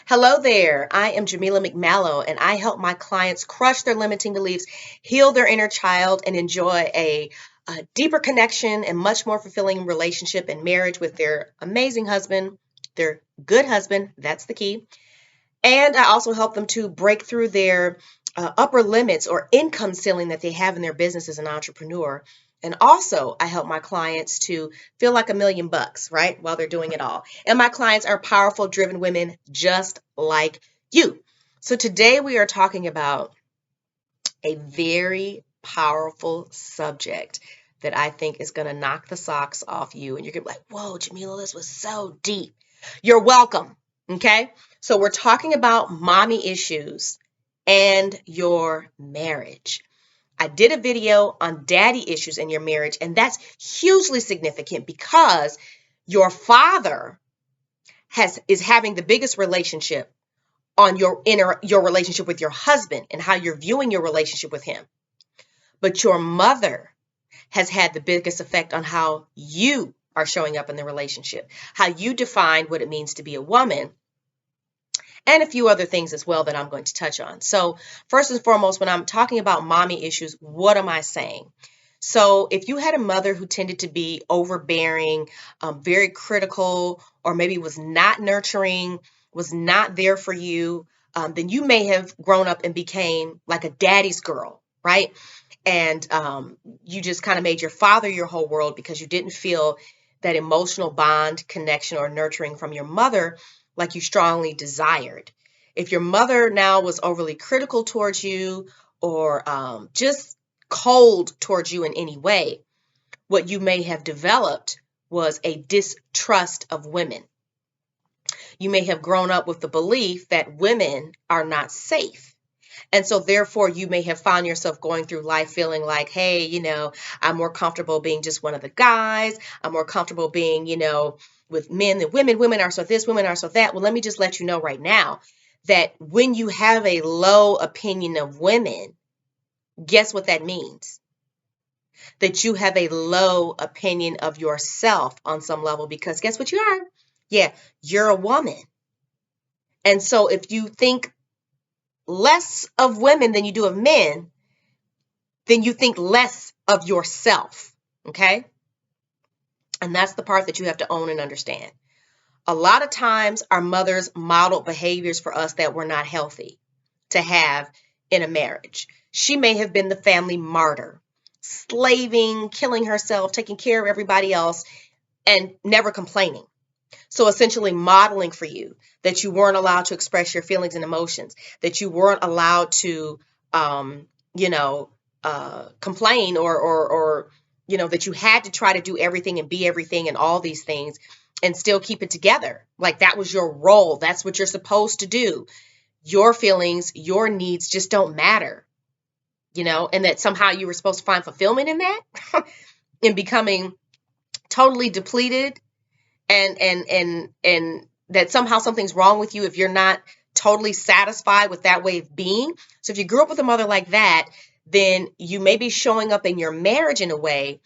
Hello there. I am Jamila McMallow, and I help my clients crush their limiting beliefs, heal their inner child, and enjoy a deeper connection and much more fulfilling relationship and marriage with their amazing husband, their good husband. That's the key. And I also help them to break through their upper limits or income ceiling that they have in their business as an entrepreneur. And also, I help my clients to feel like $1 million, right, while they're doing it all. And my clients are powerful, driven women just like you. So today we are talking about a very powerful subject that I think is going to knock the socks off you. And you're going to be like, whoa, Jamila, this was so deep. You're welcome. Okay. So we're talking about mommy issues and your marriage. I did a video on daddy issues in your marriage, and that's hugely significant because your father is having the biggest relationship on your relationship with your husband and how you're viewing your relationship with him. But your mother has had the biggest effect on how you are showing up in the relationship, how you define what it means to be a woman, and a few other things as well that I'm going to touch on. So first and foremost, when I'm talking about mommy issues, what am I saying? So if you had a mother who tended to be overbearing, very critical, or maybe was not nurturing, was not there for you, then you may have grown up and became like a daddy's girl, right? And you just kind of made your father your whole world because you didn't feel that emotional bond, connection, or nurturing from your mother like you strongly desired. If your mother now was overly critical towards you or just cold towards you in any way, what you may have developed was a distrust of women. You may have grown up with the belief that women are not safe. And so therefore you may have found yourself going through life feeling like, hey, I'm more comfortable being just one of the guys. I'm more comfortable being, with men than women. Women are so this, women are so that. Well, let me just let you know right now that when you have a low opinion of women, guess what that means? That you have a low opinion of yourself on some level, because guess what you are? Yeah, you're a woman. And so if you think less of women than you do of men, then you think less of yourself. Okay? And that's the part that you have to own and understand. A lot of times our mothers modeled behaviors for us that were not healthy to have in a marriage. She may have been the family martyr, slaving, killing herself, taking care of everybody else, and never complaining. So essentially modeling for you that you weren't allowed to express your feelings and emotions, that you weren't allowed to, complain or that you had to try to do everything and be everything and all these things and still keep it together. Like that was your role. That's what you're supposed to do. Your feelings, your needs just don't matter, and that somehow you were supposed to find fulfillment in that in becoming totally depleted and that somehow something's wrong with you if you're not totally satisfied with that way of being. So if you grew up with a mother like that, then you may be showing up in your marriage in a way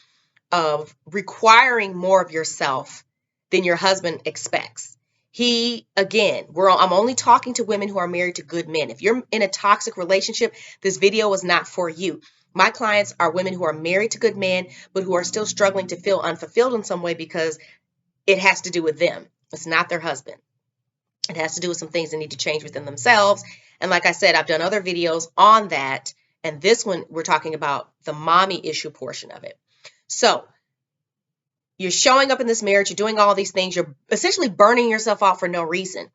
of requiring more of yourself than your husband expects. I'm only talking to women who are married to good men. If you're in a toxic relationship, this video is not for you. My clients are women who are married to good men, but who are still struggling to feel unfulfilled in some way because it has to do with them. It's not their husband. It has to do with some things that need to change within themselves. And like I said, I've done other videos on that. And this one, we're talking about the mommy issue portion of it. So you're showing up in this marriage, you're doing all these things, you're essentially burning yourself out for no reason.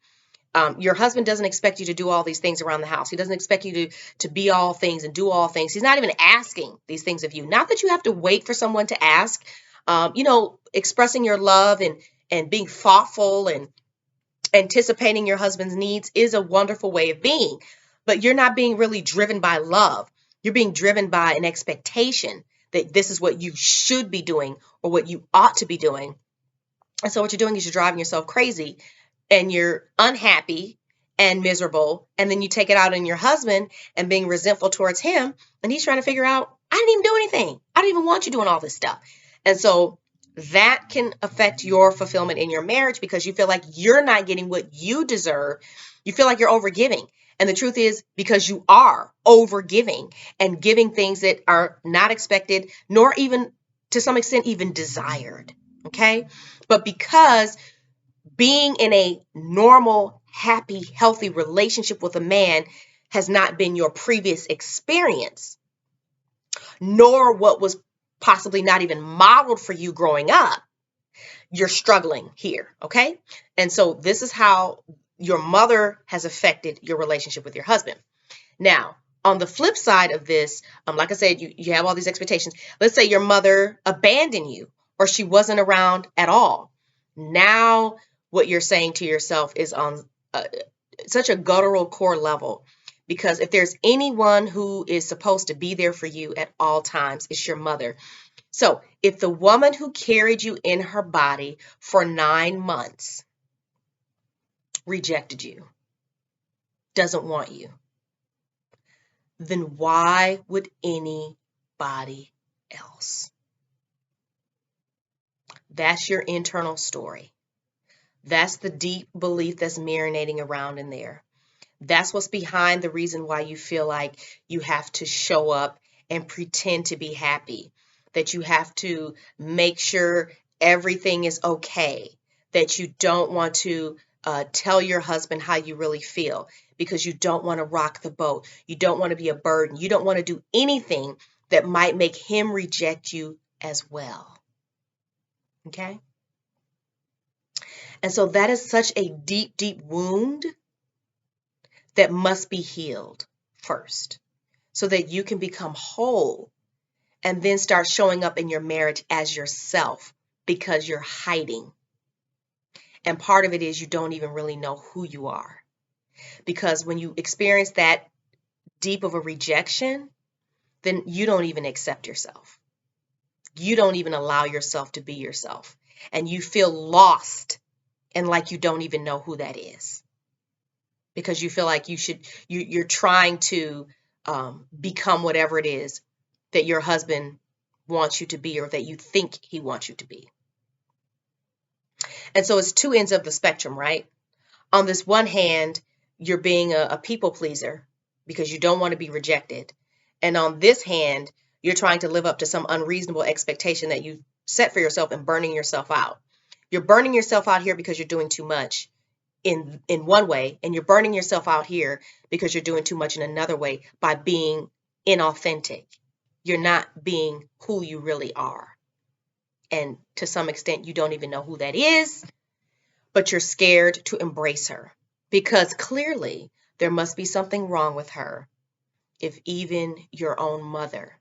Your husband doesn't expect you to do all these things around the house. He doesn't expect you to be all things and do all things. He's not even asking these things of you. Not that you have to wait for someone to ask. Expressing your love and being thoughtful and anticipating your husband's needs is a wonderful way of being. But you're not being really driven by love. You're being driven by an expectation that this is what you should be doing or what you ought to be doing. And so what you're doing is you're driving yourself crazy and you're unhappy and miserable. And then you take it out on your husband and being resentful towards him. And he's trying to figure out, I didn't even do anything. I didn't even want you doing all this stuff. And so that can affect your fulfillment in your marriage because you feel like you're not getting what you deserve. You feel like you're overgiving. And the truth is, because you are overgiving and giving things that are not expected, nor even to some extent even desired. Okay. But because being in a normal, happy, healthy relationship with a man has not been your previous experience, nor what was possibly not even modeled for you growing up, you're struggling here, okay? And so this is how your mother has affected your relationship with your husband. Now, on the flip side of this, like I said, you have all these expectations. Let's say your mother abandoned you or she wasn't around at all. Now, what you're saying to yourself is on such a guttural core level, because if there's anyone who is supposed to be there for you at all times, it's your mother. So if the woman who carried you in her body for 9 months rejected you, doesn't want you, then why would anybody else? That's your internal story. That's the deep belief that's marinating around in there. That's what's behind the reason why you feel like you have to show up and pretend to be happy, that you have to make sure everything is okay, that you don't want to tell your husband how you really feel because you don't want to rock the boat. You don't want to be a burden. You don't want to do anything that might make him reject you as well. Okay? And so that is such a deep, deep wound that must be healed first so that you can become whole and then start showing up in your marriage as yourself because you're hiding. And part of it is you don't even really know who you are. Because when you experience that deep of a rejection, then you don't even accept yourself. You don't even allow yourself to be yourself. And you feel lost and like you don't even know who that is. Because you feel like you're trying to become whatever it is that your husband wants you to be or that you think he wants you to be. And so it's two ends of the spectrum, right? On this one hand, you're being a people pleaser because you don't want to be rejected. And on this hand, you're trying to live up to some unreasonable expectation that you set for yourself and burning yourself out. You're burning yourself out here because you're doing too much in one way, and you're burning yourself out here because you're doing too much in another way by being inauthentic. You're not being who you really are. And to some extent, you don't even know who that is, but you're scared to embrace her because clearly there must be something wrong with her if even your own mother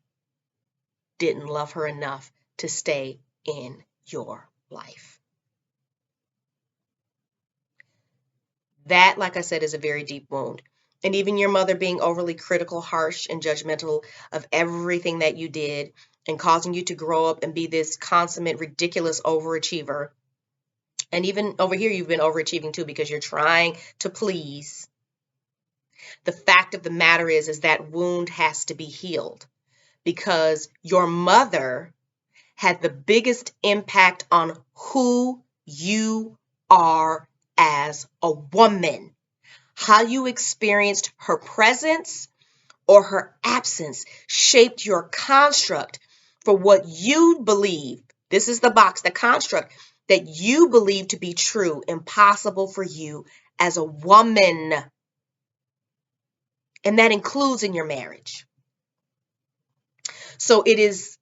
didn't love her enough to stay in your life. That, like I said, is a very deep wound. And even your mother being overly critical, harsh, and judgmental of everything that you did and causing you to grow up and be this consummate, ridiculous overachiever. And even over here, you've been overachieving too because you're trying to please. The fact of the matter is that wound has to be healed because your mother had the biggest impact on who you are as a woman. How you experienced her presence or her absence shaped your construct for what you believe. This is the box, the construct that you believe to be true, impossible for you as a woman. And that includes in your marriage. So it is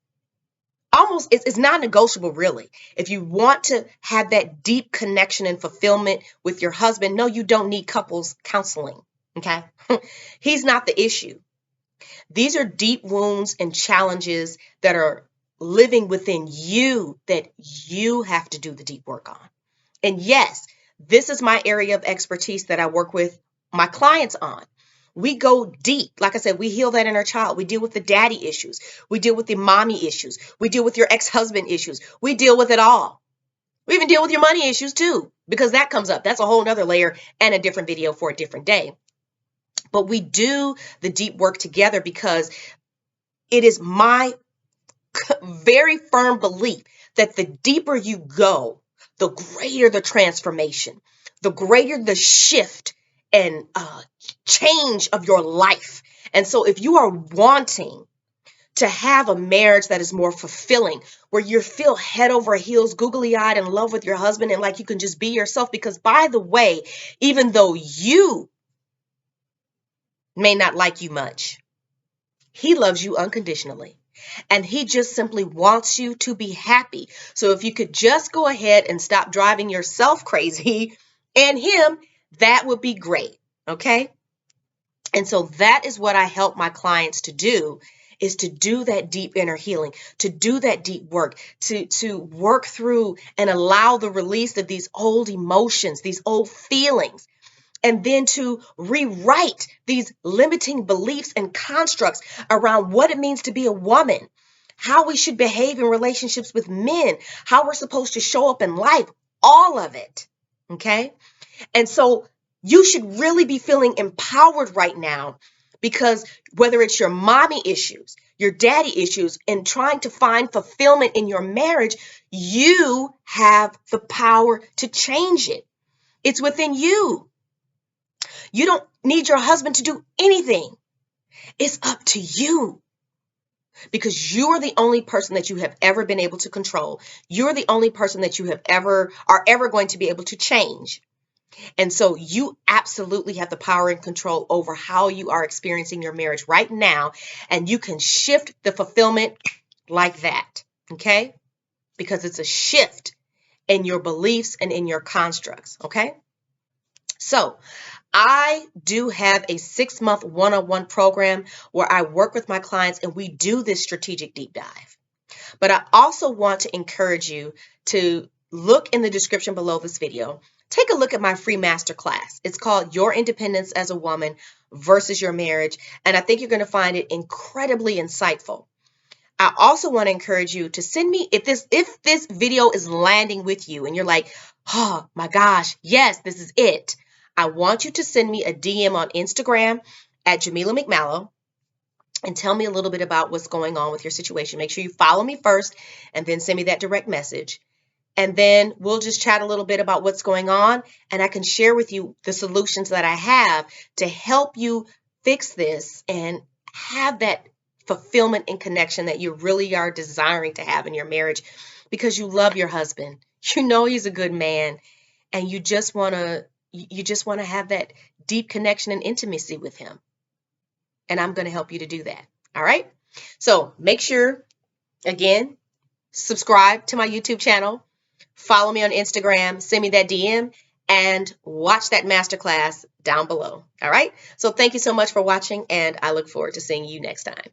almost, it's non-negotiable really. If you want to have that deep connection and fulfillment with your husband, no, you don't need couples counseling, okay? He's not the issue. These are deep wounds and challenges that are living within you that you have to do the deep work on. And yes, this is my area of expertise that I work with my clients on. We go deep. Like I said, we heal that inner child. We deal with the daddy issues. We deal with the mommy issues. We deal with your ex-husband issues. We deal with it all. We even deal with your money issues too, because that comes up. That's a whole nother layer and a different video for a different day. But we do the deep work together because it is my very firm belief that the deeper you go, the greater the transformation, the greater the shift and change of your life. And so if you are wanting to have a marriage that is more fulfilling, where you feel head over heels, googly eyed in love with your husband, and like you can just be yourself, because by the way, even though you may not like you much, he loves you unconditionally. And he just simply wants you to be happy. So if you could just go ahead and stop driving yourself crazy and him, that would be great. Okay. And so that is what I help my clients to do, is to do that deep inner healing, to do that deep work, to work through and allow the release of these old emotions, these old feelings, and then to rewrite these limiting beliefs and constructs around what it means to be a woman, how we should behave in relationships with men, how we're supposed to show up in life, all of it. Okay. And so you should really be feeling empowered right now, because whether it's your mommy issues, your daddy issues, and trying to find fulfillment in your marriage, you have the power to change it. It's within you. You don't need your husband to do anything. It's up to you, because you are the only person that you have ever been able to control. You're the only person that you are ever going to be able to change. And so you absolutely have the power and control over how you are experiencing your marriage right now. And you can shift the fulfillment like that. Okay? Because it's a shift in your beliefs and in your constructs. Okay? So I do have a 6-month one-on-one program where I work with my clients and we do this strategic deep dive. But I also want to encourage you to look in the description below this video. Take a look at my free masterclass. It's called Your Independence as a Woman versus Your Marriage. And I think you're going to find it incredibly insightful. I also want to encourage you to send me, if this video is landing with you and you're like, oh my gosh, yes, this is it. I want you to send me a DM on Instagram at Jamila McMallow and tell me a little bit about what's going on with your situation. Make sure you follow me first and then send me that direct message. And then we'll just chat a little bit about what's going on, and I can share with you the solutions that I have to help you fix this and have that fulfillment and connection that you really are desiring to have in your marriage, because you love your husband. You know he's a good man, and you just want to have that deep connection and intimacy with him. And I'm going to help you to do that. All right? So make sure, again, subscribe to my YouTube channel. Follow me on Instagram, send me that DM, and watch that masterclass down below. All right? So thank you so much for watching, and I look forward to seeing you next time.